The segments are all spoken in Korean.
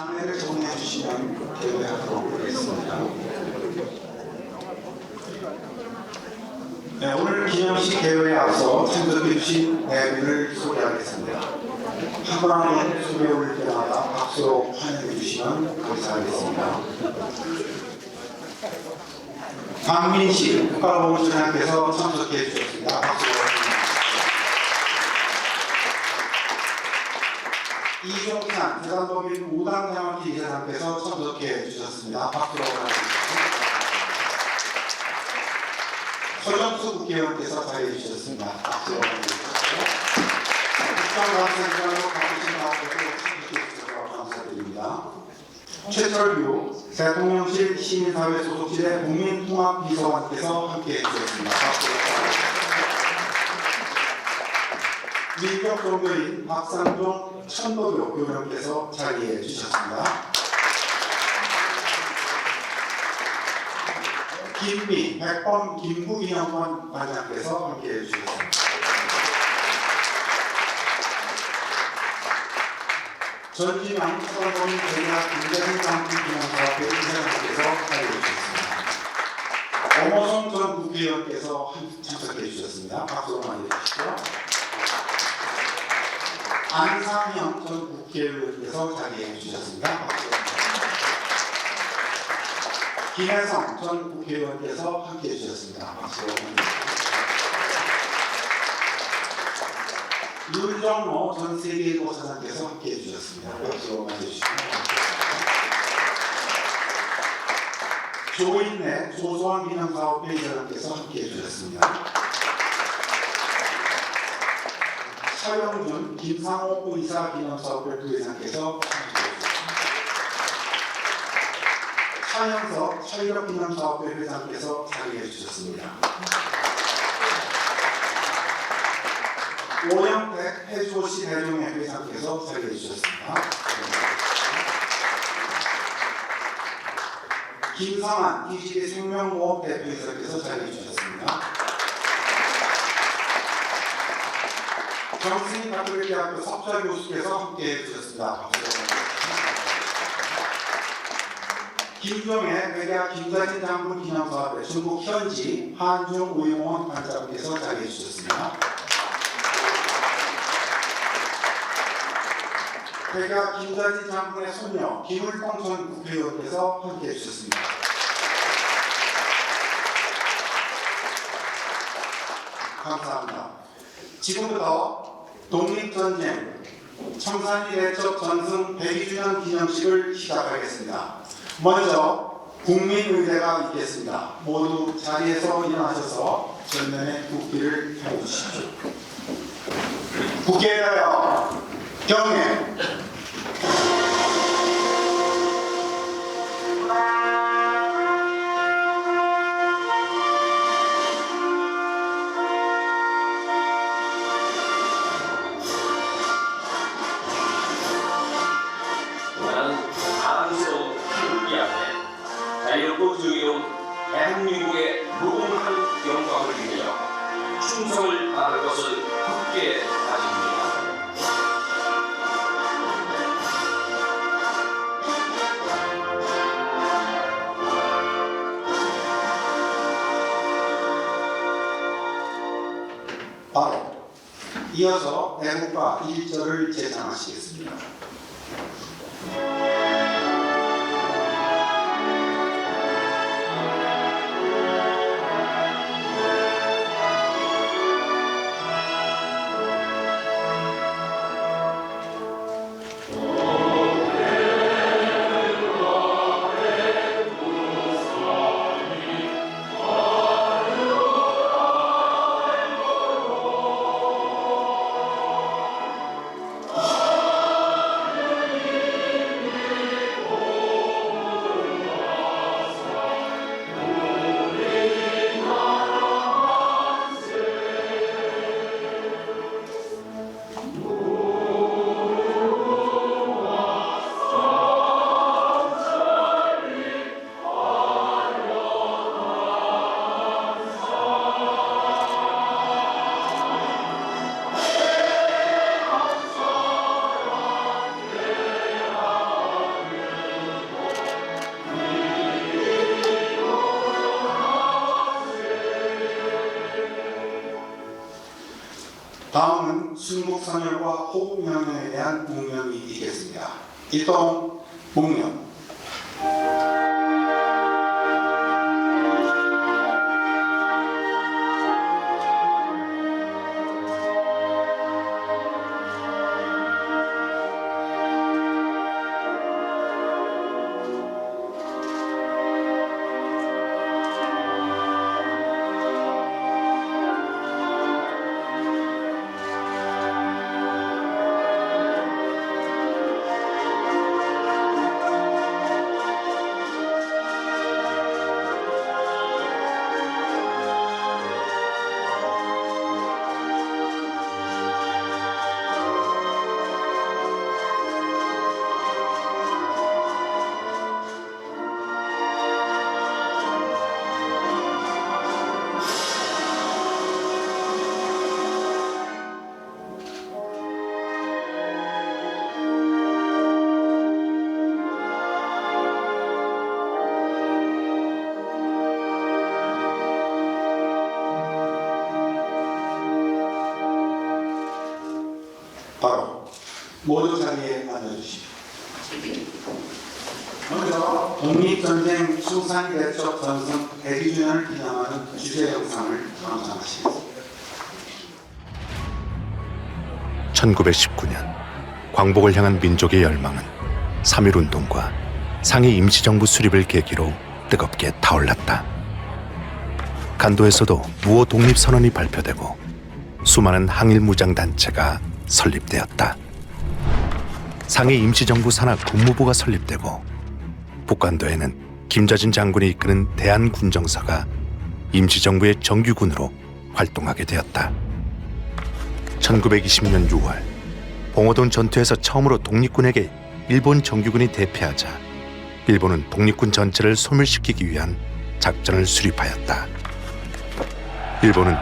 장례를 정리해 주시면 개회하도록 하겠습니다. 네, 오늘 기념식 개회에 앞서 참석해 주신 내분을 소개하겠습니다. 한 분 한 분 소개 올릴 때마다 박수로 환영해 주시면 감사하겠습니다. 강민식 국가보훈처장께서 참석해 주셨습니다. 박수로 이종찬 재단법인 5당 장학기 이사장께서 참석해 주셨습니다. 박수로 환영해주십니다. 서정수 국회의원께서 자리해 주셨습니다. 박수로 환영해주시고 국정감사기관으로 바꾸신 마음으로 참석해 주셔서 감사드립니다. 최철규 대통령실 시민사회 소속실의 국민통합비서관께서 함께해 주셨습니다. 박수로 민족 종교인 박상종 천도교 교령께서 자리해 주셨습니다. 김미 백범 김부기념관 관장께서 함께해 주셨습니다. 전진왕 서울범인 대학 김대중장군기념사업회 이사장께서 자리해 주셨습니다. 엄호성 전 국회의원께서 참석해 주셨습니다. 박수로 많이 해주시죠. 안상형 전 국회의원께서 자리해 주셨습니다. 김혜성 전 국회의원께서 함께해 주셨습니다. 박수로 윤정모 전 세계도사장께서 함께해 주셨습니다. 박수로 맞아주시고 조인래 조소환 기념사업회 이사장께서 함께해 주셨습니다. 차영준 김상호 의사 기념사업회 부회장께서 차영석 철력 기념사업회 회장께서 자리해 주셨습니다. 오영택 해주시 대종회 회장께서 자리해 주셨습니다. 김성한 DGB 생명보험 대표이사께서 자리해 주셨습니다. 정승희 가톨릭대학교 석좌 교수께서 함께해 주셨습니다. 김종애 백야 김자진 장군 기념사업회 중국 현지 한중 우용원 관장께서 자리해 주셨습니다. 백야 김자진 장군의 손녀 김울동 전 국회의원께서 함께해 주셨습니다. 감사합니다. 지금부터 독립전쟁 청산리 대첩 전승 102주년 기념식을 시작하겠습니다. 먼저 국민의대가 있겠습니다. 모두 자리에서 일어나셔서 전면에 국기를 펴주십시오. 국기에 대하여 경례. 자유롭고 자유로운 대한민국의 무궁한 영광을 위하여 충성을 다할 것을 굳게 다짐합니다. 바로 이어서 애국가 1절을 제창하시겠습니다. 다음은 순국선열과 호국명령에 대한 묵념이 있겠습니다. 일동 묵념. 바로 모두 자리에 앉아주십시오. 먼저 독립전쟁 숭산대첩 전승 102주년을 기념하는 주제 영상을 감상하시겠습니다. 1919년 광복을 향한 민족의 열망은 3.1운동과 상해 임시정부 수립을 계기로 뜨겁게 타올랐다. 간도에서도 무호 독립선언이 발표되고 수많은 항일무장단체가 설립되었다. 상해 임시정부 산하 국무부가 설립되고 북간도에는 김자진 장군이 이끄는 대한군정사가 임시정부의 정규군으로 활동하게 되었다. 1920년 6월 봉오동 전투에서 처음으로 독립군에게 일본 정규군이 대패하자 일본은 독립군 전체를 소멸시키기 위한 작전을 수립하였다. 일본은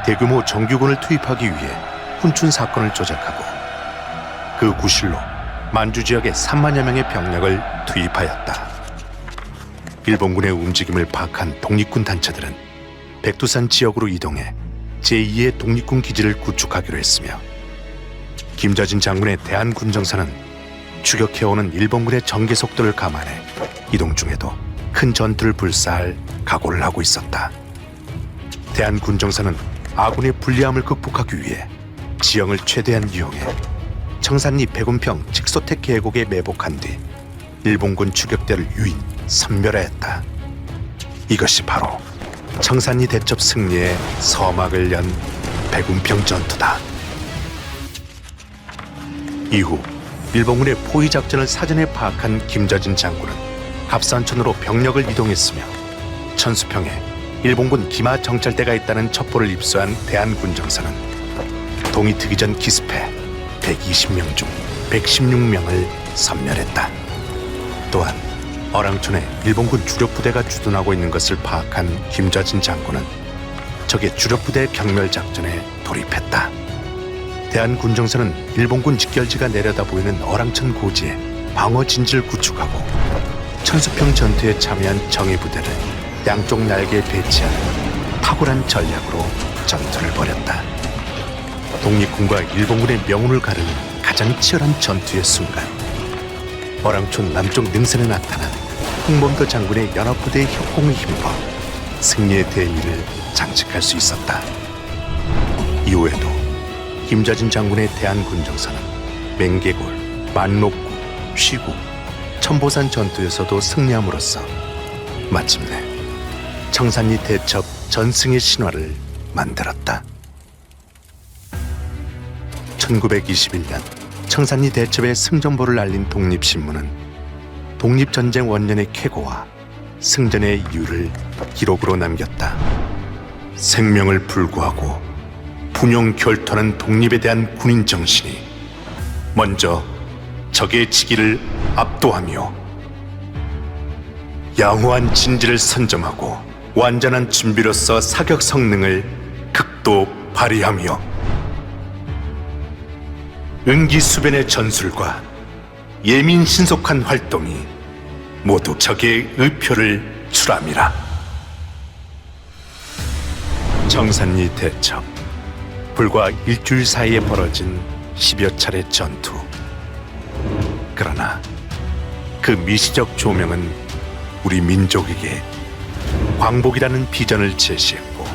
대규모 정규군을 투입하기 위해 훈춘 사건을 조작하고 그 구실로 만주 지역에 3만여 명의 병력을 투입하였다. 일본군의 움직임을 파악한 독립군 단체들은 백두산 지역으로 이동해 제2의 독립군 기지를 구축하기로 했으며 김자진 장군의 대한군정사는 추격해오는 일본군의 전개 속도를 감안해 이동 중에도 큰 전투를 불사할 각오를 하고 있었다. 대한군정사는 아군의 불리함을 극복하기 위해 지형을 최대한 이용해 청산리 백운평 직소택 계곡에 매복한 뒤 일본군 추격대를 유인 섬멸하였다. 이것이 바로 청산리 대첩 승리의 서막을 연 백운평 전투다. 이후 일본군의 포위 작전을 사전에 파악한 김자진 장군은 갑산천으로 병력을 이동했으며 천수평에 일본군 기마 정찰대가 있다는 첩보를 입수한 대한군정사는 동이 트기 전 기습해 120명 중 116명을 섬멸했다. 또한 어랑촌에 일본군 주력부대가 주둔하고 있는 것을 파악한 김자진 장군은 적의 주력부대 경멸 작전에 돌입했다. 대한군정사는 일본군 직결지가 내려다 보이는 어랑천 고지에 방어 진지를 구축하고 천수평 전투에 참여한 정예부대를 양쪽 날개에 배치하는 탁월한 전략으로 전투를 벌였다. 독립군과 일본군의 명운을 가르는 가장 치열한 전투의 순간, 어랑촌 남쪽 능선에 나타난 홍범도 장군의 연합부대의 협공에 힘입어 승리의 대의를 장식할 수 있었다. 이후에도 김자진 장군의 대한군정사는 맹계골, 만록구, 쉬구, 천보산 전투에서도 승리함으로써 마침내 청산리 대첩 전승의 신화를 만들었다. 1921년 청산리 대첩의 승전보를 알린 독립신문은 독립전쟁 원년의 쾌거와 승전의 이유를 기록으로 남겼다. 생명을 불구하고 분용 결투하는 독립에 대한 군인 정신이 먼저 적의 지기를 압도하며 양호한 진지를 선점하고 완전한 준비로서 사격 성능을 극도 발휘하며 은기수변의 전술과 예민 신속한 활동이 모두 적의 의표를 출함이라. 청산리 대첩, 불과 일주일 사이에 벌어진 10여 차례 전투. 그러나 그 미시적 조명은 우리 민족에게 광복이라는 비전을 제시했고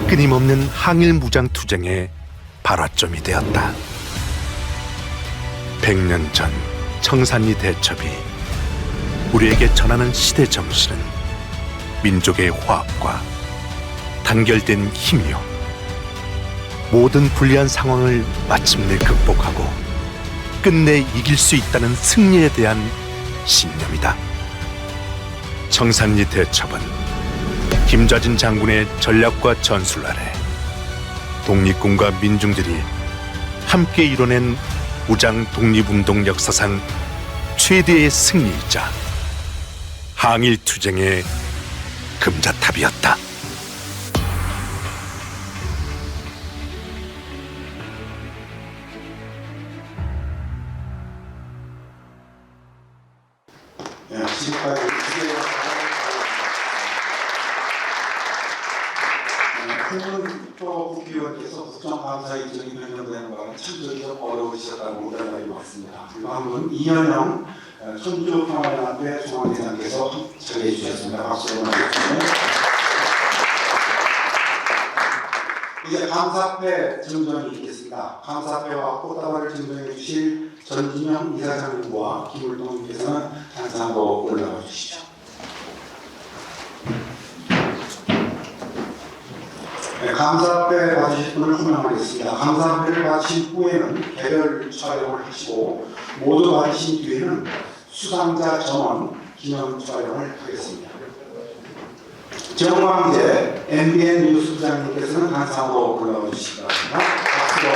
끊임없는 항일 무장 투쟁의 발화점이 되었다. 100년 전 청산리 대첩이 우리에게 전하는 시대 정신은 민족의 화합과 단결된 힘이요, 모든 불리한 상황을 마침내 극복하고 끝내 이길 수 있다는 승리에 대한 신념이다. 청산리 대첩은 김좌진 장군의 전략과 전술 아래 독립군과 민중들이 함께 이뤄낸 무장 독립운동 역사상 최대의 승리이자 항일 투쟁의 금자탑이었다. 지금까지 홍문표 국회의원께서 국정감사 일정이 변경되는 바람에 참석이 좀 어려우셨다고 의견이 왔습니다. 그리고 한 분 이현영 천주평화연합회 중앙회장께서 자리해 주셨습니다. 박수로 맞이해주시면. 이제 감사패 증정이 있겠습니다. 감사패와 꽃다발을 증정해 주실 전진영 이사장님과 김울동님께서는 단상으로 올라와 주시죠. 네, 감사패 받으실 분을 호명하겠습니다. 감사패를 받으신 후에는 개별 촬영을 하시고 모두 받으신 뒤에는 수상자 전원 기념 촬영을 하겠습니다. 정광재 MBN 뉴스 부장님께서는 단상으로 올라와 주시기 바랍니다. 박수로.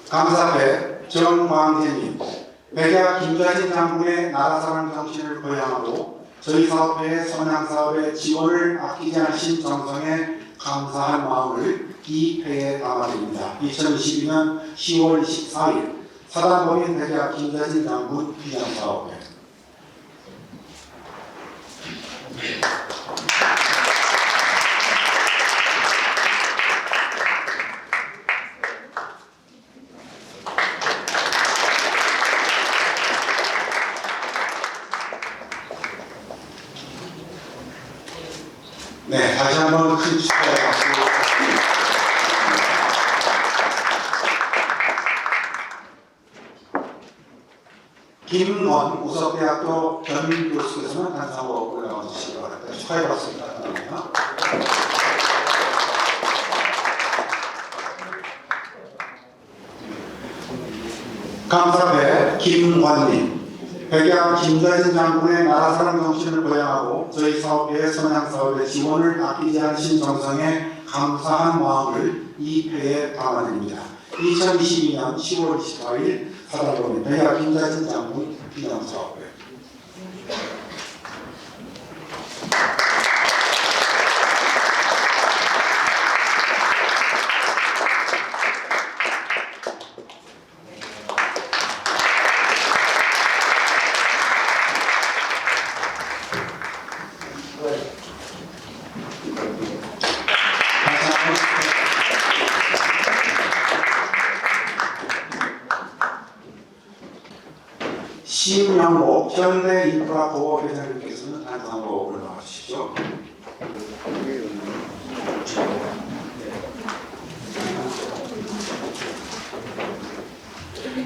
감사패 정광재님, 백야 김좌진 장군의 나라사랑 정신을 고양하고 저희 사업회의 선양사업의 지원을 아끼지 않으신 정성에 감사한 마음을 이 회에 담아드립니다. 2022년 10월 14일 사단법인 백야 김좌진 장군 기념사업회. 네, 다시 한번 큰 축하의 박수. 김건 우석대학교 겸임 교수께서는 단상으로 올라와 주시기 바랍니다. 축하의 박수 부탁드립니다. 감사패 김관님, 백야 김좌진 장군의 나라사랑 정신을 고양하고 저희 사업회의 선양사업의 지원을 아끼지 않으신 정성에 감사한 마음을 이 회에 담아드립니다. 2022년 10월 24일 사단법인 백야 김좌진 장군 기념사업회. 심영복 현대인프라보호회장님께서는 단상으로 올라와 주시죠.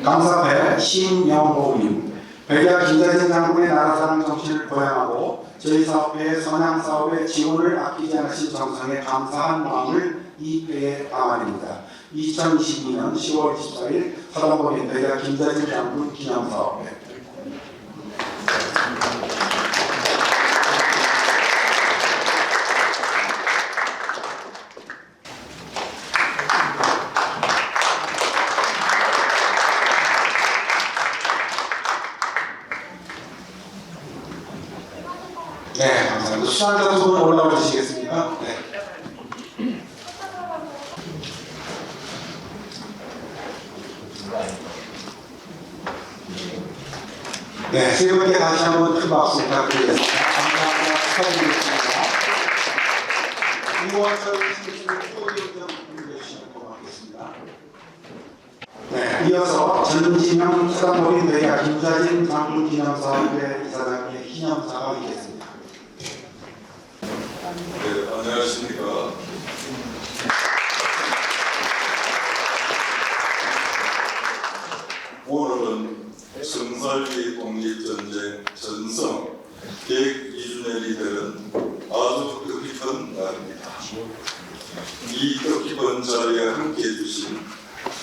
감사패 심영복님, 백야 김좌진 장군의 나라사랑 정신을 고양하고 저희 사업회의 선양사업의 지원을 아끼지 않으신 정성에 감사한 마음을 이 회에 담아드립니다. 2022년 10월 14일 사단법인 백야 김좌진 장군 기념사업회. 네, 감사합니다. 수상자 두 분 올라와 주시겠습니까? 네. 네, 세 분께 다시 한번 큰 박수 부탁드리겠습니다. 축하드리겠습니다. 이원철 신신을 포디움 좀 준비해주시면 고맙겠습니다. 네, 이어서 전진영 사단법인 대야 김자진 장군 기념사업회 이사장의 기념사가 있겠습니다. 네, 안녕하십니까. 오늘은 성살리 독립전쟁 전성 102주년이 되는 아주 뜻깊은 날입니다. 이 뜻깊은 자리에 함께해 주신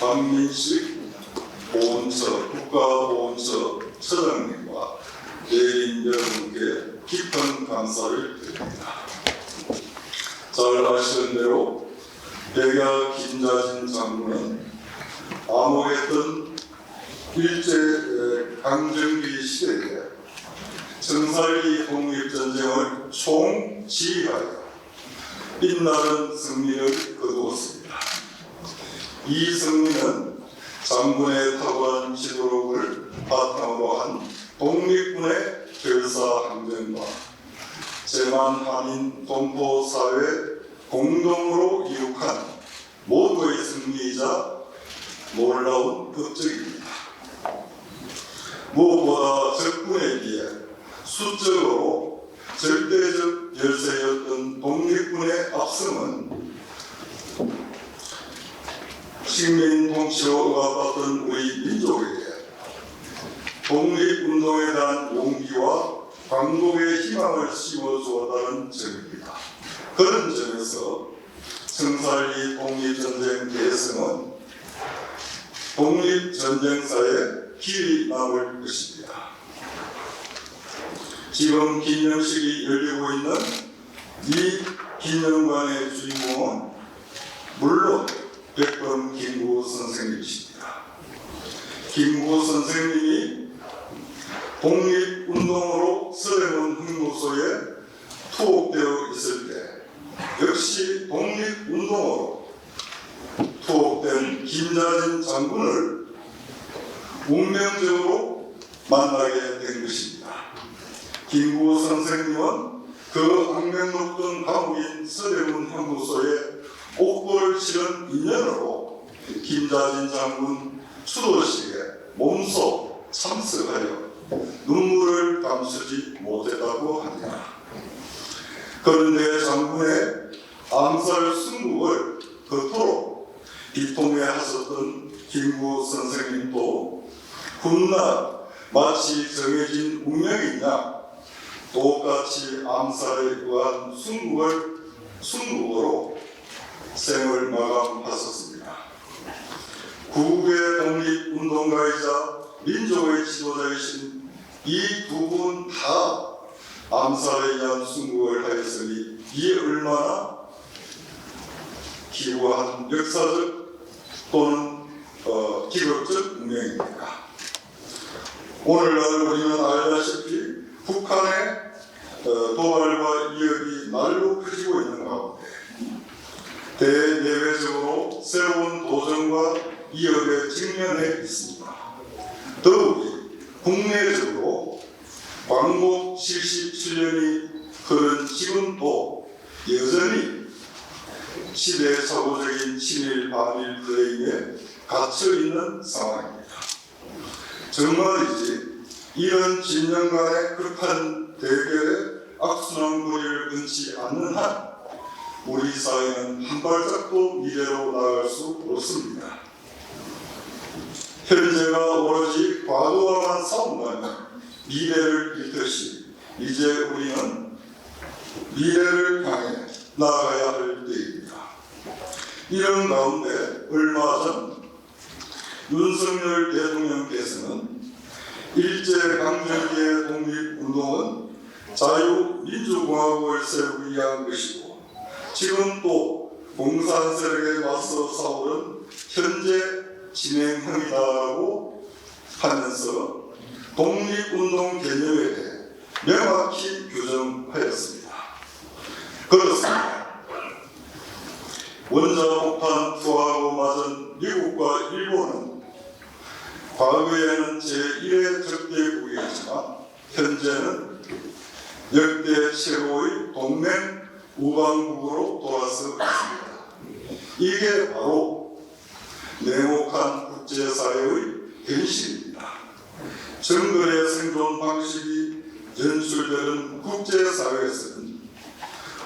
박민식 보훈처 국가보훈처 처장님과 대리인 여러분께 깊은 감사를 드립니다. 잘 아시는 대로 백야 김자진 장군은 암호했던 일제강점기 시대에 정살리 독립전쟁을 총지휘하여 빛나는 승리를 거두었습니다. 이 승리는 장군의 탁월한 지도력을 바탕으로 한 독립군의 결사항전과 제만 한인 동포사회 공동으로 이룩한 모두의 승리이자 놀라운 업적입니다. 무엇보다 적군에 비해 수적으로 절대적 열세였던 독립군의 압승은 식민 통치로 억압받던 우리 민족에게 독립운동에 대한 용기와 광복의 희망을 씌워주었다는 점입니다. 그런 점에서 성살리 독립전쟁 대승은 독립전쟁사에 길이 남을 것입니다. 지금 기념식이 열리고 있는 이 기념관의 주인공은 물론 백범 김구 선생님이십니다. 김구 선생님이 독립운동으로 서대문 흥무소에 투옥되어 있을 때 역시 독립운동으로 투옥된 김자진 장군을 운명적으로 만나게 된 것입니다. 김구 선생님은 그 악명 높던 감옥인 서대문 흥무소에 옥고를 치른 인연으로 김자진 장군 추도식에 몸소 참석하여 눈물을 감추지 못했다고 합니다. 그런데 장군의 암살 순국을 그토록 비통해 하셨던 김구 선생님도 훗날 마치 정해진 운명이냐 똑같이 암살에 의한 순국으로 생을 마감하셨습니다. 구국의 독립운동가이자 민족의 지도자이신 이 두 분 다 암살에 의한 순국을 하였으니 이에 얼마나 기구한 역사적 또는 기록적 운명입니까? 오늘날 우리는 알다시피 북한의 도발과 위협이 날로 커지고 있는 가운데 대내외적으로 새로운 도전과 위협에 직면해 있습니다. 더욱이 국내적으로 광복 77년이 흐른 지금도 여전히 시대착오적인 친일 반일 프레임에 갇혀있는 상황입니다. 정말이지 이런 진영 간의 극한 대결에 악순환고리를 끊지 않는 한 우리 사회는 한 발짝도 미래로 나아갈 수 없습니다. 현재가 오로지 과거와만 싸운다면 미래를 잃듯이 이제 우리는 미래를 향해 나아가야 할 때입니다. 이런 가운데 얼마 전 윤석열 대통령께서는 일제강점기의 독립운동은 자유민주공화국을 세우기 위한 것이고 지금 또 공산 세력에 맞서 싸우는 현재 진행형이다라고 하면서 독립운동 개념에 대해 명확히 규정하였습니다. 그렇습니다. 원자폭탄 투하하고 맞은 미국과 일본은 과거에는 제1의 적대국이었지만 현재는 역대 최고의 이게 바로 냉혹한 국제사회의 현실입니다. 정글의 생존 방식이 연출되는 국제사회에서는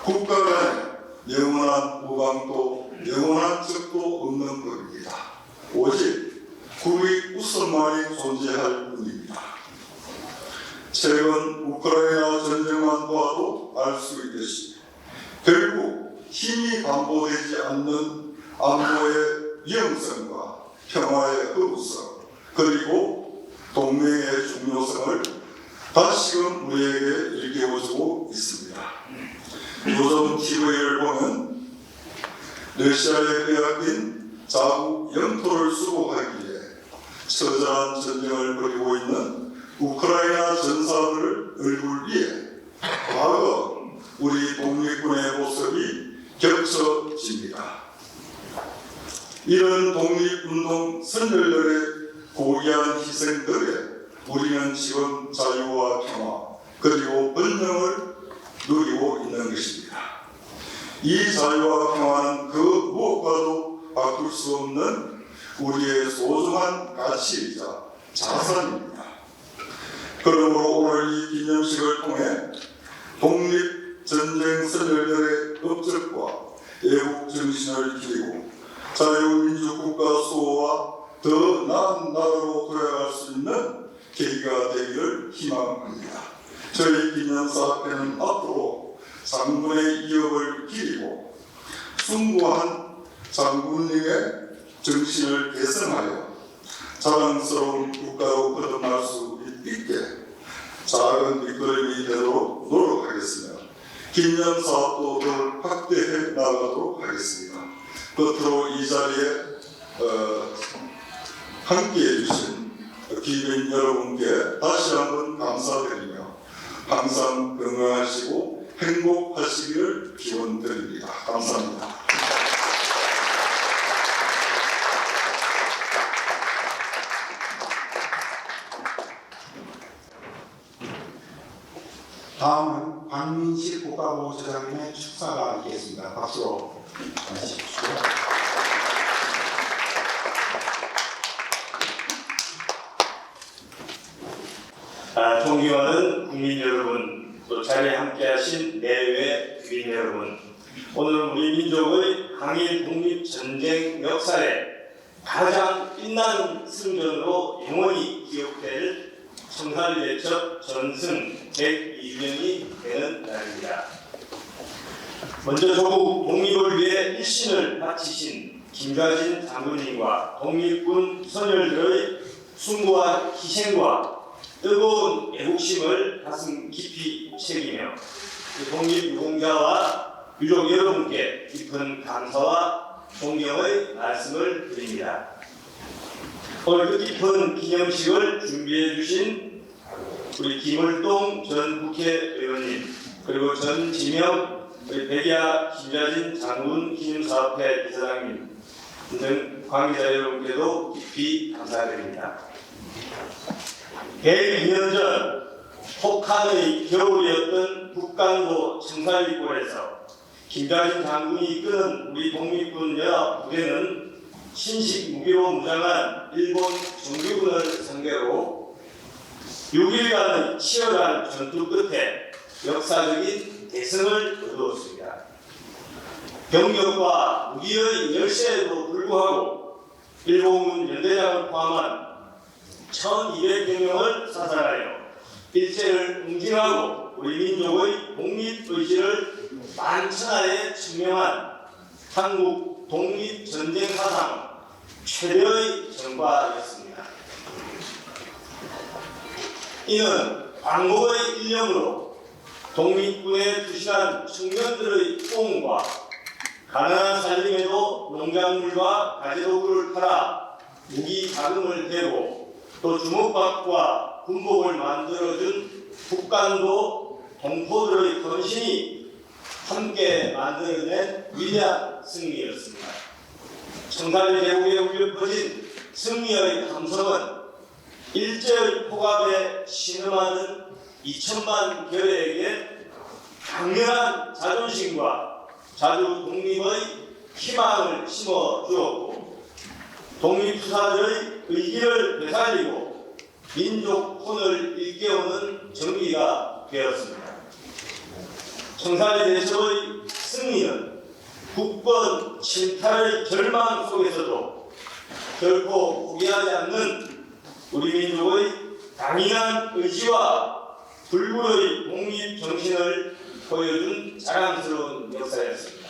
국가 간에 영원한 우방도 영원한 적도 없는 법입니다. 오직 국익 우선만이 존재할 뿐입니다. 최근 우크라이나 전쟁만 봐도 알 수 있듯이 결국 힘이 반복되지 않는 안보의 위험성과 평화의 허구성 그리고 동맹의 중요성을 다시금 우리에게 일깨워주고 있습니다. 요즘 TV를 보면 러시아에 빼앗긴 자국 영토를 수복하기 위해 처절한 전쟁을 벌이고 있는 우크라이나 전사들을 얼굴 위에 과거 우리 독립군의 모습이 겹쳐집니다. 이런 독립운동 선열들의 고귀한 희생들에 우리는 지금 자유와 평화 그리고 번영을 누리고 있는 것입니다. 이 자유와 평화는 그 무엇과도 바꿀 수 없는 우리의 소중한 가치이자 자산입니다. 그러므로 오늘 이 기념식을 통해 독립전쟁 선열들의 업적과 애국 정신을 기리고 자유민주국가 수호와 더 나은 나라로 돌아갈 수 있는 계기가 되기를 희망합니다. 저희 기념사업회는 앞으로 장군의 이업을 기리고 숭고한 장군님의 정신을 계승하여 자랑스러운 국가로 거듭날 수 있게 작은 밑거름이 되도록 노력하겠으며 기념사업도 더 확대해 나가도록 하겠습니다. 끝으로 이 자리에 함께해 주신 기빈 여러분께 다시 한번 감사드리며 항상 건강하시고 행복하시기를 기원드립니다. 감사합니다. 다음은 박민식 국가보훈처장님의 축사가 있겠습니다. 박수로 맞으십시오. 존경하는 국민 여러분, 또 자리에 함께하신 내외 귀빈 여러분, 오늘은 우리 민족의 항일 독립 전쟁 역사에 가장 빛나는 승전으로 영원히 기억될 청산일예첩 전승 102주년이 되는 날입니다. 먼저 조국 독립을 위해 일신을 바치신 김좌진 장군님과 독립군 선열들의 숭고한 희생과 뜨거운 애국심을 가슴 깊이 새기며 독립유공자와 유족 여러분께 깊은 감사와 존경의 말씀을 드립니다. 오늘 뜻깊은 기념식을 준비해 주신 우리 김을동 전 국회의원님 그리고 전지명 우리 백야 김좌진 장군 기념사업회 이사장님 등 관계자 여러분께도 깊이 감사드립니다. 102년 전 혹한의 겨울이었던 북강도 청사리골에서 김좌진 장군이 이끄는 우리 독립군 연합 부대는 신식 무기로 무장한 일본 정규군을 상대로 6일간의 치열한 전투 끝에 역사적인 대승을 거두었습니다. 병력과 무기의 열세에도 불구하고 일본군 연대장을 포함한 1200여 명을 사살하여 일제를 응징하고 우리 민족의 독립의지를 만천하에 증명한 한국 독립전쟁 사상 최대의 전과였습니다. 이는 광복의 일념으로 독립군에 부실한 청년들의 포옹과 가난한 살림에도 농작물과 가재도구를 팔아 무기 자금을 대고 또 주먹밥과 군복을 만들어준 북한도 동포들의 헌신이 함께 만들어낸 위대한 승리였습니다. 청산리 제국에 울려 퍼진 승리의 함성은 일제의 포갑에 신음하는 2천만 결의에게 강렬한 자존심과 자주 독립의 희망을 심어 주었고 독립투사들의 의기를 되살리고 민족혼을 일깨우는 정기가 되었습니다. 청산리 대첩의 승리는 국권 침탈의 절망 속에서도 결코 포기하지 않는 우리 민족의 강인한 의지와 불굴의 독립 정신을 보여준 자랑스러운 역사였습니다.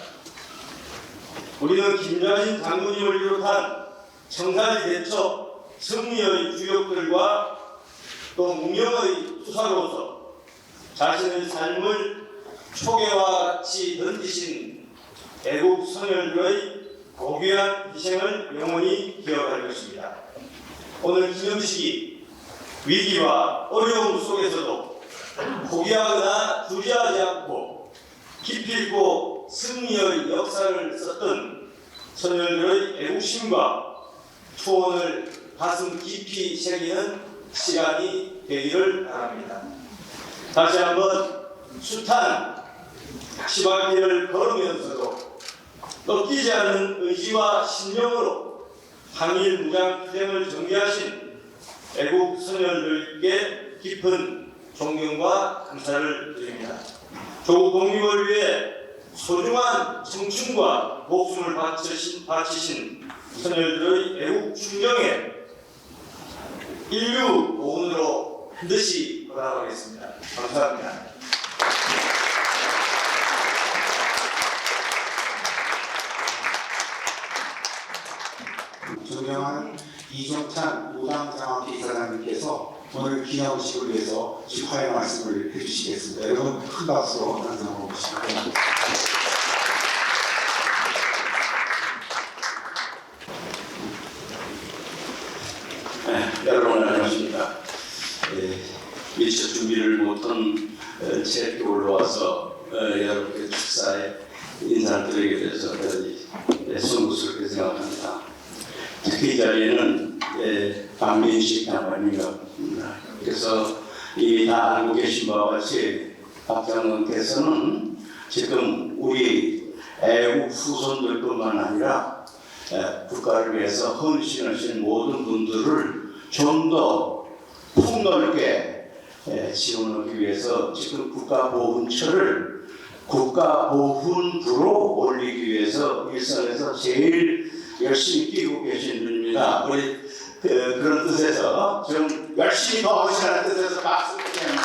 우리는 김좌진 장군님을 비롯한 청산리 대첩 승리의 주역들과 또 무명의 투사로서 자신의 삶을 초계와 같이 던지신 애국 선열들의 고귀한 희생을 영원히 기억할 것입니다. 오늘 기념식이 위기와 어려움 속에서도 포기하거나 주저하지 않고 기필코 승리의 역사를 썼던 선열들의 애국심과 투혼을 가슴 깊이 새기는 시간이 되기를 바랍니다. 다시 한번 숱한 시발길을 걸으면서도 꺾이지 않는 의지와 신념으로 항일 무장투쟁을 전개하신 애국 선열들께 깊은 존경과 감사를 드립니다. 조국 독립을 위해 소중한 청춘과 목숨을 바치신 선열들의 애국 충정에 인류 보훈으로 반드시 보답하겠습니다. 감사합니다. 존경하는 이종찬 무당장학회 이사장님께서 오늘 기념식을 위해서 축하의 말씀을 해주시겠습니다. 여러분 큰 박수로 환영해 보시기 바랍니다. 여러분 안녕하십니까. 미처 준비를 못한 제 이렇게 올라와서 여러분께 축사에 인사를 드리게 돼서 대단히 송구스럽게 생각합니다. 특히 이 자리에는 박민식 장관님입니다. 그래서 이미 다 알고 계신 바와 같이 박 장관께서는 지금 우리 애국 후손들뿐만 아니라 국가를 위해서 헌신하신 모든 분들을 좀 더 폭넓게 지원하기 위해서 지금 국가보훈처를 국가보훈부로 올리기 위해서 일선에서 제일 열심히 뛰고 계신 분입니다. 우리 그런 뜻에서 좀 열심히 더 하시라는 뜻에서 박수 드립니다.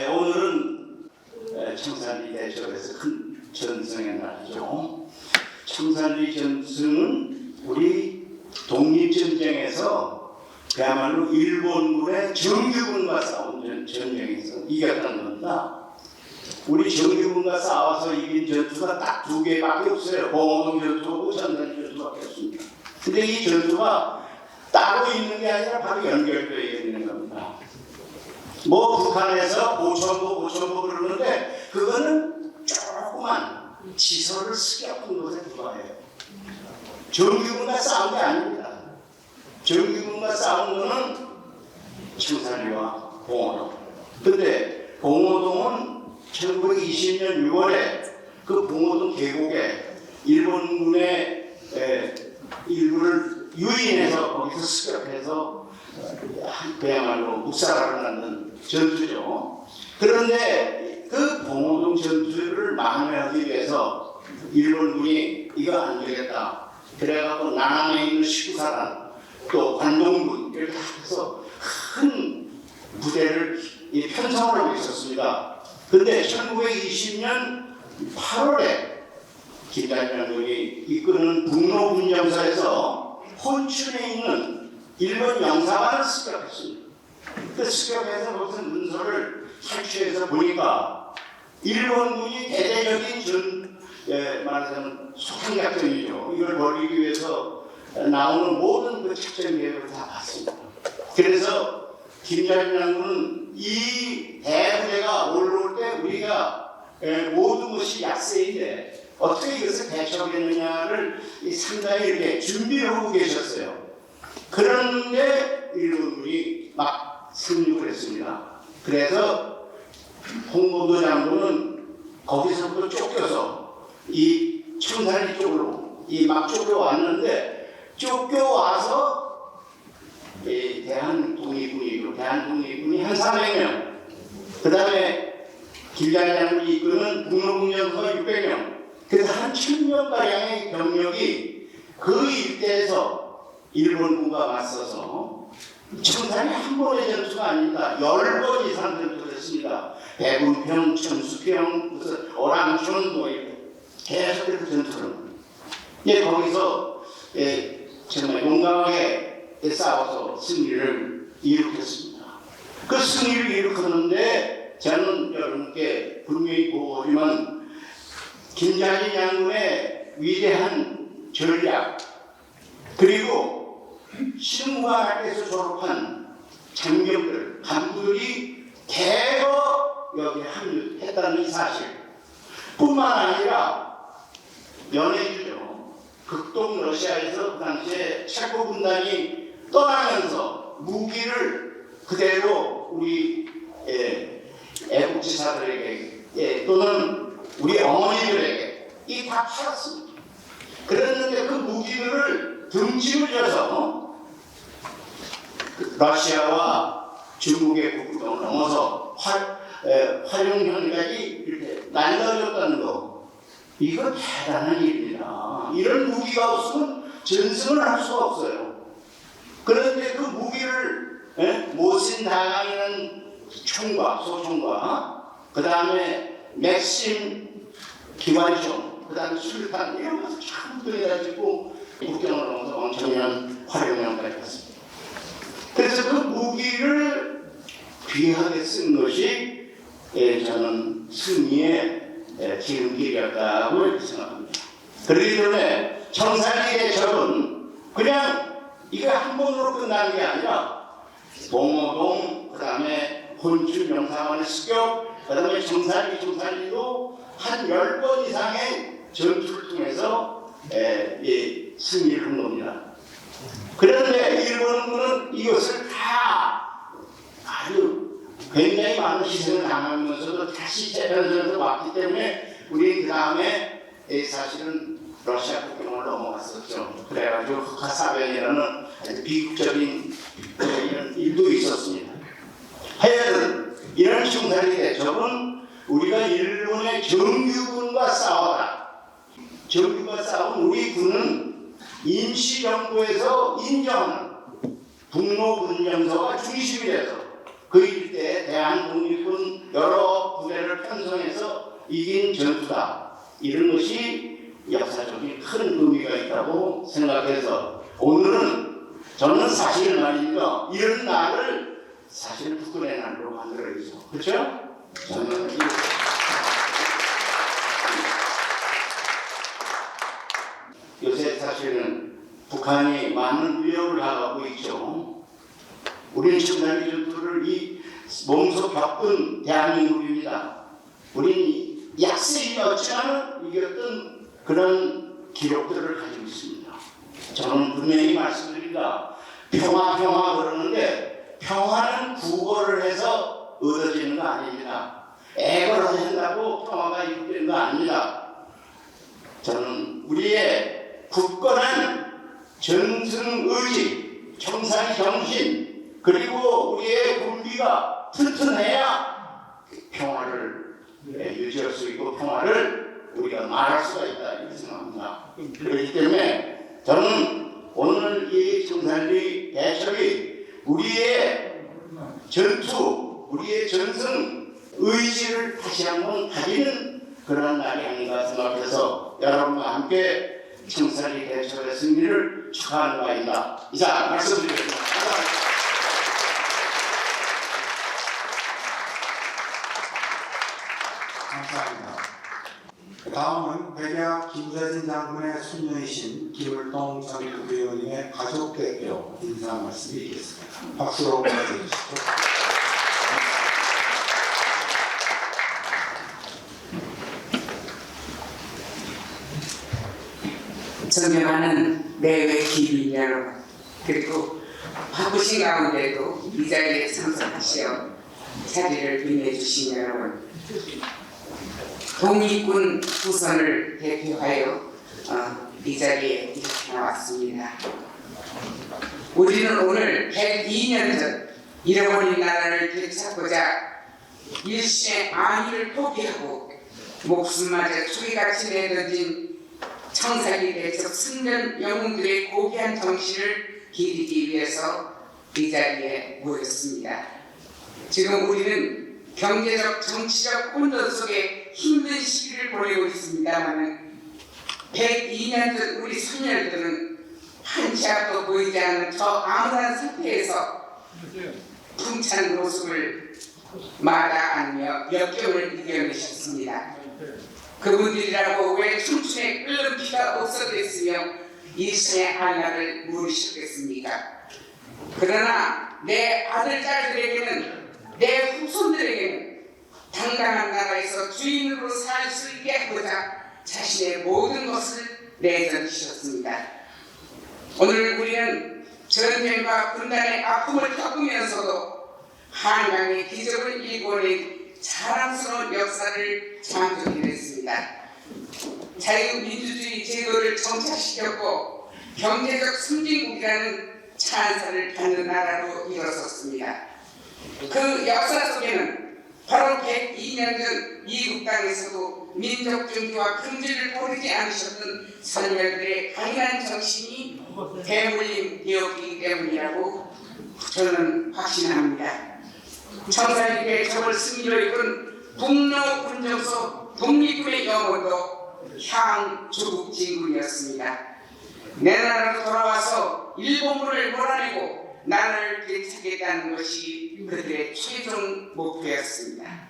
오늘은 청산리 대첩에서 큰 전승의 날이죠. 청산리 전승은 우리 독립전쟁에서 그야말로 일본군의 정규군과 싸운 전쟁에서 이겼다는 겁니다. 우리 정규군과 싸워서 이긴 전투가 딱 두 개밖에 없어요. 봉오동 전투하고 청산리 전투밖에 없습니다. 근데 이 전투가 따로 있는 게 아니라 바로 연결되어 있는 겁니다. 뭐 북한에서 보천보 그러는데 그거는 조그만 지서를 스며든 곳에 불과해요. 정규군과 싸운 게 아닙니다. 정규군과 싸운 거는 청산리와 봉오동. 근데 봉오동은 1920년 6월에 그 봉오동 계곡에 일본군의 일부를 유인해서 거기서 습격해서 그야말로 묵살을 낳는 전투죠. 그런데 그 봉오동 전투를 만회하기 위해서 일본군이 이거 안 되겠다. 그래갖고 남한에 있는 19사단 또 관동군 이렇게 해서 큰 부대를 편성을 하고 있었습니다. 근데 1920년 8월에 김단일 장군이 이끄는 북로군정사에서 혼춘에 있는 일본 영사관을 습격했습니다. 그 습격해서 거기서 문서를 탈취해서 보니까 일본군이 대대적인 말하자면 소탕작전이죠. 이걸 벌이기 위해서 나오는 모든 그 작전 계획을 다 봤습니다. 그래서 김장일 장군은 이 대부대가 올라올 때 우리가 모든 것이 약세인데 어떻게 이것을 대처하겠느냐를 상당히 이렇게 준비를 하고 계셨어요. 그런데 일본군이 막 승리를 했습니다. 그래서 홍범도 장군은 거기서부터 쫓겨서 이 청산리 쪽으로 막 쫓겨왔는데 쫓겨와서 대한독립군이 한 400명, 그 다음에 길장 장군이 이끄는 북로군정서 600명, 그래서 한 1000명가량의 병력이 그 일대에서 일본군과 맞서서 청산이 한 번의 전투가 아닙니다. 10번 이상 전투를 했습니다. 대군평, 천수평, 무슨 어랑촌 뭐 이렇게 계속해서 전투를. 거기서 정말 용감하게 싸워서 승리를 이룩했습니다. 그 승리를 이룩하는데 저는 여러분께 분명히 보고하지만 김자진 장군의 위대한 전략 그리고 신무관학교에서 졸업한 장병들, 간부들이 대거 여기에 합류했다는 이 사실 뿐만 아니라 연해주죠. 극동 러시아에서 그 당시에 체코 군단이 떠나면서 무기를 그대로 우리 애국지사들에게 또는 우리 어머니들에게 이 다 팔았습니다. 그랬는데 그 무기들을 등짐을 져서 러시아와 중국의 국경을 넘어서 활용형까지 이렇게 날려줬다는 거, 이건 대단한 일입니다. 이런 무기가 없으면 전승을 할 수가 없어요. 그런데 그 무기를 모신당하는 총과 소총과 그 다음에 맥심 기관총, 그 다음에 술탄 이런 것을 참 들여가지고 국경을 넘어서 왕천년 활용형까지 갔습니다. 그래서 그 무기를 귀하게 쓴 것이 저는 승리의 지름길이었다고 이렇게 생각합니다. 그렇기 때문에 청산리의 적은 그냥 이거 한 번으로 끝나는 게 아니라 봉오동, 그 다음에 혼춘 명사관의 습격, 그 다음에 청산리도 한 10번 이상의 전투를 통해서 승리를 한 겁니다. 그런데 일본군은 이것을 다 아주 굉장히 많은 희생을 당하면서도 다시 재편전에서 왔기 때문에 우리 그 다음에 사실은 러시아 국경을 넘어갔었죠. 그래가지고 흑화사변이라는 아주 비극적인 이런 일도 있었습니다. 하여튼 이런 청산리 대첩은 우리가 일본의 정규군과 싸웠다. 정규군과 싸운 우리 군은 임시정부에서 인정하는 북로군정서가 중심이 돼서 그 일대에 대한독립군 여러 부대를 편성해서 이긴 전투다. 이런 것이 역사적인 큰 의미가 있다고 생각해서 오늘은 저는 사실 말입니다. 이런 날을 사실 북한의 날로 만들어야죠. 그렇죠? 저는 요새 사실은 북한이 많은 위협을 당하고 있죠. 우리는 청산리 전투를 이 몸소 겪은 대한민국입니다. 우리는 약세이었지만 이겼던 그런 기록들을 가지고 있습니다. 저는 분명히 말씀드립니다. 평화 그러는데 평화는 구걸을 해서 얻어지는 거 아닙니다. 애걸 한다고 평화가 이루어지는 거 아닙니다. 저는 우리의 굳건한 전승의지, 청산리 정신, 그리고 우리의 군비가 튼튼해야 평화를 유지할 수 있고 평화를 우리가 말할 수가 있다 이렇게 생각합니다. 그렇기 때문에 저는 오늘 이 청산리 대첩이 우리의 전투, 우리의 전승 의지를 다시 한번 가지는 그런 날이 아닌가 생각해서 여러분과 함께 청산리 대첩의 승리를 축하하는 바입니다. 이상 말씀드리겠습니다. 감사합니다. 다음은 백야 김자진 장군의 손녀이신 김을동 전 국회의원님의 가족 대표 인사 말씀드리겠습니다. 박수로 맞아주시죠. 존경하는 내외 기빈 여러분, 그리고 바쁘신 가운데도 이 자리에 참석하시어 자리를 빛내주신 여러분, 독립군 후손을 대표하여 이 자리에 이렇게 나왔습니다. 우리는 오늘 102년 전 잃어버린 나라를 되찾고자 일신의 안위를 포기하고 목숨마저 초기같이 내던진 청사기 대적 승전 영웅들의 고귀한 정신을 기리기 위해서 이 자리에 모였습니다. 지금 우리는 경제적, 정치적 혼돈 속에 힘든 시기를 보내고 있습니다만 102년 전 우리 선열들은 한치 앞도 보이지 않는 저 암울한 상태에서 풍찬 모습을 마다하며 역경을 이겨내셨습니다. 그분들이라고 왜 청춘에 끓는 피가 없어졌으며 일생의 한량을 물으셨겠습니까? 그러나 내 아들, 딸들에게는, 내 후손들에게는 당당한 나라에서 주인으로 살 수 있게 하고자 자신의 모든 것을 내던지셨습니다. 오늘 우리는 전쟁과 분단의 아픔을 겪으면서도 한강의 기적을 일궈낸 자랑스러운 역사를 창조해냈습니다. 자유민주주의 제도를 정착시켰고 경제적 선진국이라는 찬사를 받는 나라로 일어섰습니다. 그 역사 속에는 바로 102년 전 미국 땅에서도 민족 중기와 긍지를 버리지 않으셨던 선열들의 강인한 정신이 대물림 되었기 때문이라고 저는 확신합니다. 청사기의 적을 승리로 이끈 북로 군정소 독립군의 영혼도 향조국 진군이었습니다. 내 나라로 돌아와서 일본군을 몰아내고 나라를 되찾겠다는 것이 그들의 최종 목표였습니다.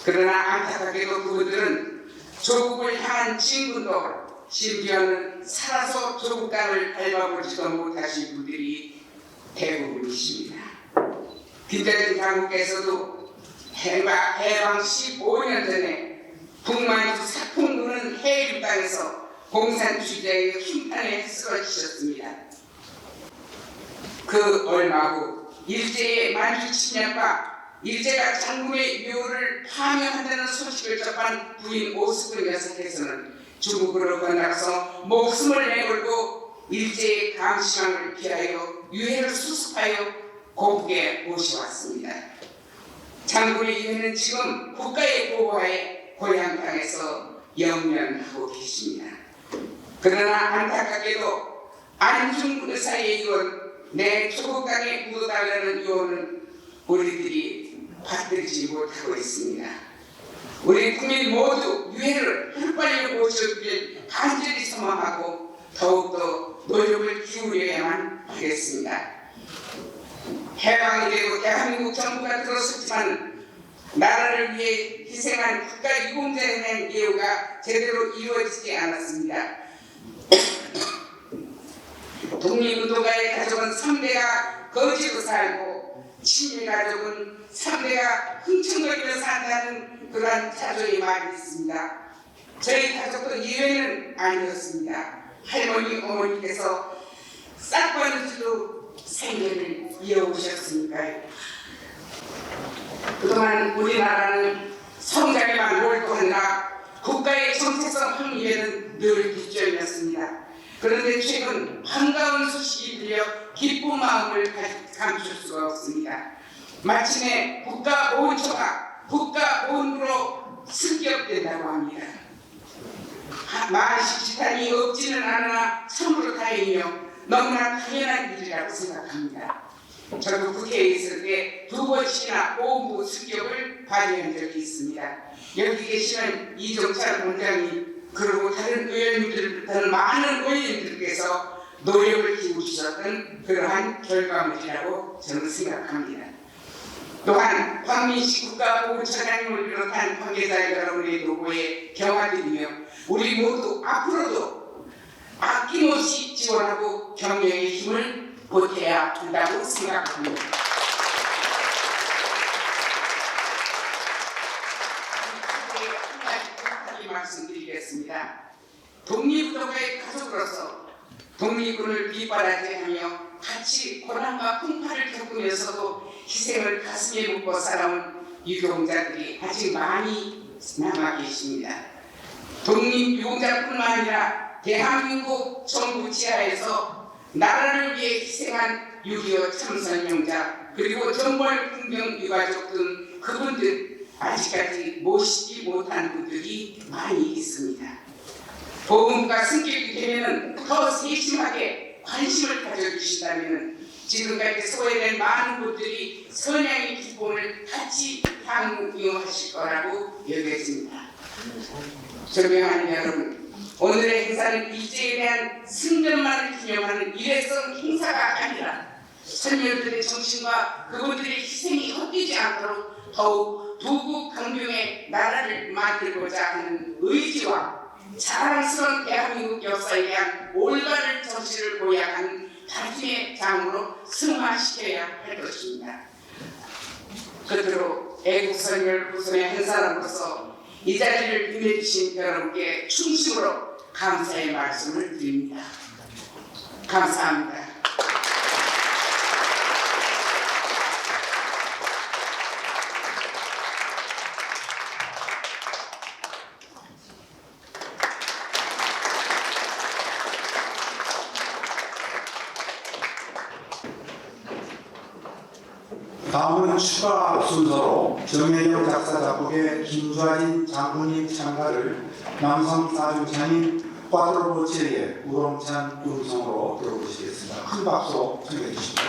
그러나 안타깝게도 그들은 조국을 향한 진군도 심지어는 살아서 조국 땅을 밟아보지도 못하신 분들이 대부분이십니다. 김대중 장군께서도 해방 15년 전에 북만주 사통군은 해일 땅에서 공산주의자의 흉탄에 쓰러지셨습니다. 그 얼마 후 일제의 만주 침략과 일제가 장군의 묘를 파묘한다는 소식을 접한 부인 오숙근 여사께서는 중국으로 건너가서 목숨을 내걸고 일제의 감시망을 피하여 유해를 수습하여 고국에 모셔왔습니다. 장군의 유해는 지금 국가의 보호하에 고향 땅에서 영면하고 계십니다. 그러나 안타깝게도 안중 의사의 유언, 내 조국 땅에 묻어달라는 유언은 우리들이 받들지 못하고 있습니다. 우리 국민 모두 유해를 하루빨리 모셔주길 간절히 소망하고 더욱더 노력을 기울여야만 하겠습니다. 해방이 되고 대한민국 정부가 들어섰지만 나라를 위해 희생한 국가 유공자의 예우가 제대로 이루어지지 않았습니다. 독립운동가의 가족은 3대가 거지로 살고 친일 가족은 3대가 흥청거리며 산다는 그러한 자조의 말이 있습니다. 저희 가족도 예외는 아니었습니다. 할머니, 어머니께서 싹바느질로 생계를 이어오셨으니까요. 그동안 우리나라는 성장에만 몰두한다 국가의 정체성 확립에는 늘 뒷전이었습니다. 그런데 최근 반가운 소식이 들려 기쁜 마음을 감출 수가 없습니다. 마침내 국가보훈처가 국가보훈부로 승격된다고 합니다. 만식 지탄이 없지는 않으나 참으로 다행이며 너무나 당연한 일이라고 생각합니다. 저도 국회에 있을 때 2번씩이나 보훈부 승격을 발의한 적이 있습니다. 여기 계시는 이종찬 원장님 그리고 다른 의원님들, 다른 많은 의원님들께서 노력을 기울이셨던 그러한 결과물이라고 저는 생각합니다. 또한 황민식 국가보훈처장님을 비롯한 관계자 여러분의 노고에 경화드리며 우리 모두 앞으로도 아낌없이 지원하고 격려의 힘을 보태야 한다고 생각합니다. 한 가지 말씀드리겠습니다. 독립운동가의 가족으로서 독립군을 비판하지 하며 같이 고난과 풍파를 겪으면서도 희생을 가슴에 묻고 살아온 유공자들이 아직 많이 남아 계십니다. 독립유공자뿐만 아니라 대한민국 정부 지하에서 나라를 위해 희생한 6.25 참선용자 그리고 정벌 군병 유가족 등 그분들 아직까지 모시지 못한 분들이 많이 있습니다. 보험과 승격이 되면 더 세심하게 관심을 가져주신다면 지금까지 소외된 많은 분들이 선양의 기쁨을 같이 향유하실 거라고 여겨집니다. 존경하는 여러분, 오늘의 행사는 일제에 대한 승전만을 기념하는 일회성 행사가 아니라 선열들의 정신과 그분들의 희생이 헛되지 않도록 더욱 두국 강병의 나라를 만들고자 하는 의지와 자랑스러운 대한민국 역사에 대한 올바른 정신을 보양하는 다짐의 장으로 승화시켜야 할 것입니다. 그대로 애국선열 구성의 한 사람으로서 이 자리를 임해주신 여러분께 충심으로 감사의 말씀을 드립니다. 감사합니다. 다음은 추가 순서로 정혜영 작사 작곡의 김좌진 장군님 창가를 남성 사중창인 꽈드로보체의 우롱찬 음성으로 들어보시겠습니다. 큰 박수로 청해 주십시오.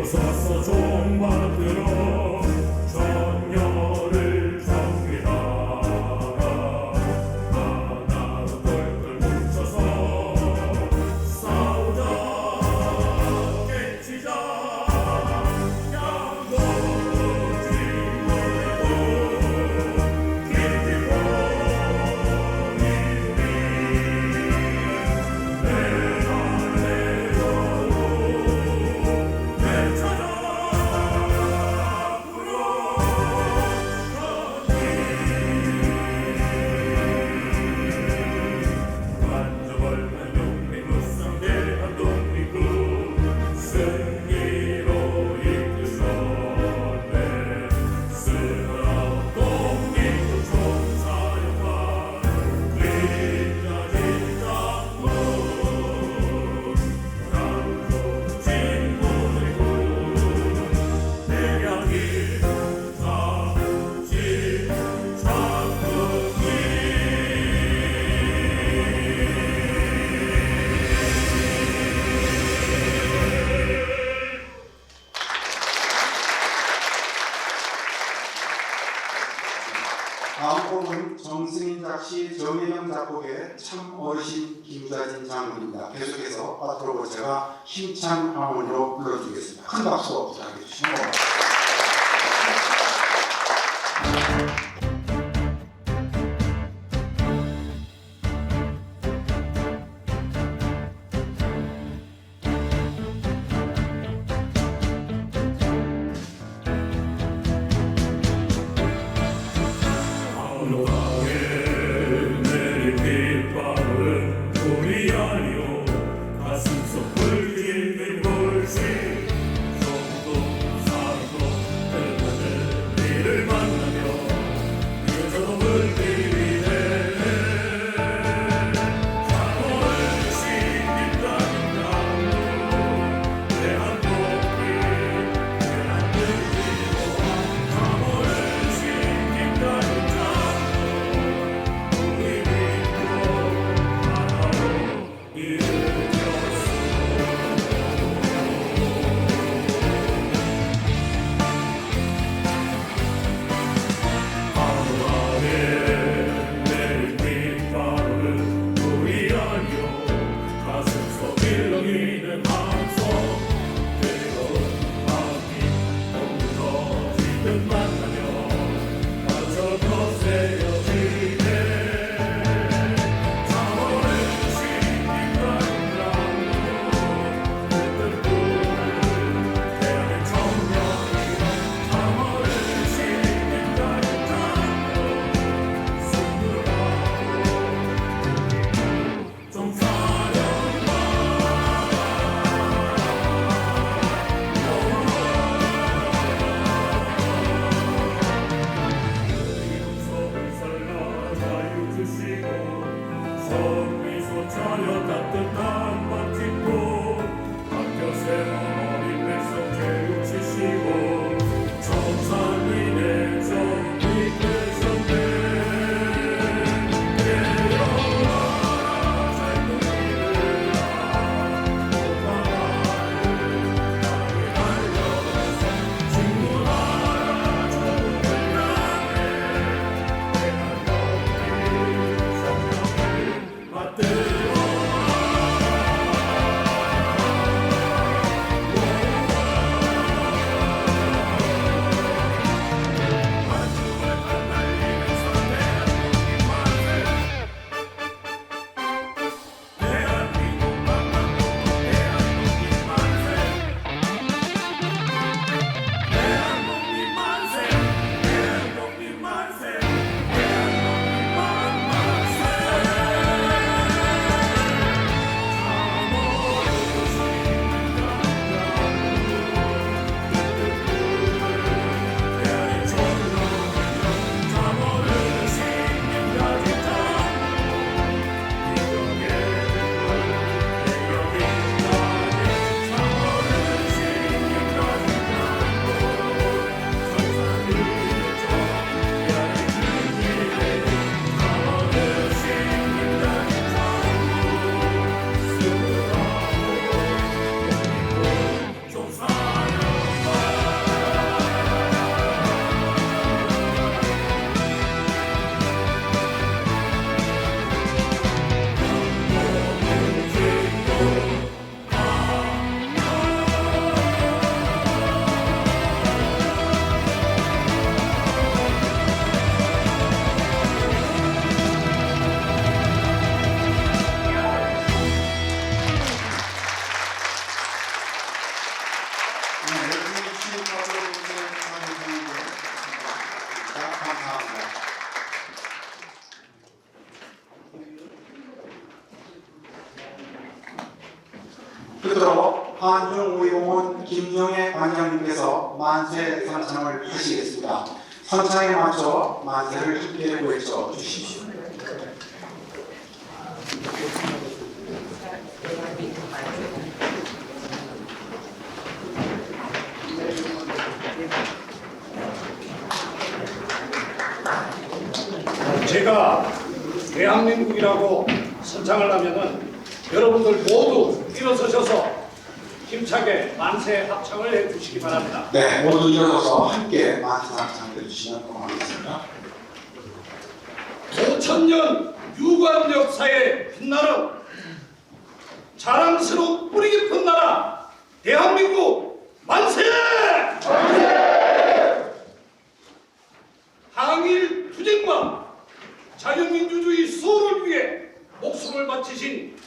서서 종받들어 전열을 정리하라 하나로 똘똘 뭉쳐서 싸우자 깨치자 양도도 징벌고 기피고 이미 다음 곡은 정승인 작시 정혜영 작곡의 참 어르신 김좌진 장군입니다. 계속해서 꽈드로보체가 힘찬 하모니로 불러주겠습니다. 큰 박수 부탁해 주시고. 한중우리공원 김용혜 관장님께서 만세 선창을 하시겠습니다. 선창에 맞춰 만세를 함께 외쳐 주십시오. 제가 대한민국이라고 선창을 하면은 여러분들 모두 일어서셔서 힘차게 만세 합창을 해주시기 바랍니다. 네, 모두 일어서서 함께 만세 선창을 해주시면 고맙겠습니다. 5,000년 유관 역사에 빛나는 자랑스러운 뿌리 깊은 나라 대한민국 만세! 만세! 항일 투쟁과 자유민주주의 수호를 위해 목숨을 바치신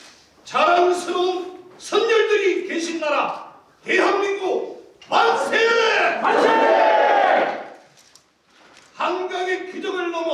자랑스러운 선열들이 계신 나라 대한민국 만세! 만세! 한강의 규정을 넘어